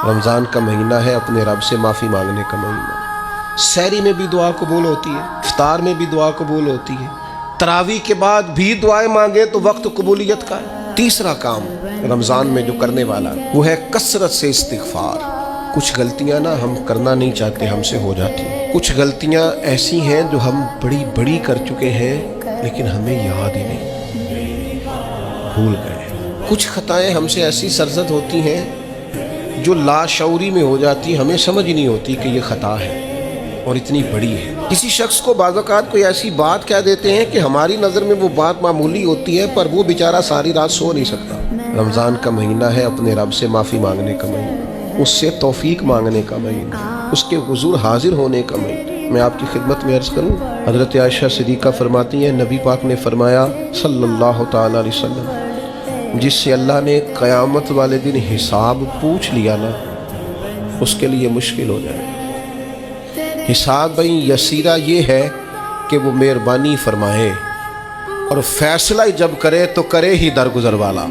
رمضان کا مہینہ ہے اپنے رب سے معافی مانگنے کا مہینہ۔ سحری میں بھی دعا قبول ہوتی ہے، افطار میں بھی دعا قبول ہوتی ہے، تراویح کے بعد بھی دعائیں مانگے تو وقت قبولیت کا ہے۔ تیسرا کام رمضان میں جو کرنے والا وہ ہے کثرت سے استغفار۔ کچھ غلطیاں نا ہم کرنا نہیں چاہتے، ہم سے ہو جاتی ہیں۔ کچھ غلطیاں ایسی ہیں جو ہم بڑی بڑی کر چکے ہیں لیکن ہمیں یاد ہی نہیں، بھول گئے۔ کچھ خطائیں ہم سے ایسی سرزد ہوتی ہیں جو لاشعوری میں ہو جاتی، ہمیں سمجھ نہیں ہوتی کہ یہ خطا ہے اور اتنی بڑی ہے۔ کسی شخص کو بعض اوقات کوئی ایسی بات کہہ دیتے ہیں کہ ہماری نظر میں وہ بات معمولی ہوتی ہے، پر وہ بیچارہ ساری رات سو نہیں سکتا۔ رمضان کا مہینہ ہے اپنے رب سے معافی مانگنے کا مہینہ، اس سے توفیق مانگنے کا مہینہ، اس کے حضور حاضر ہونے کا مہینہ۔ میں آپ کی خدمت میں عرض کروں، حضرت عائشہ صدیقہ فرماتی ہیں نبی پاک نے فرمایا صلی اللہ تعالیٰ علیہ وسلم، جس سے اللہ نے قیامت والے دن حساب پوچھ لیا نا، اس کے لیے مشکل ہو جائے۔ حساب یسیرہ یہ ہے کہ وہ مہربانی فرمائے اور فیصلہ جب کرے تو کرے ہی درگزر والا۔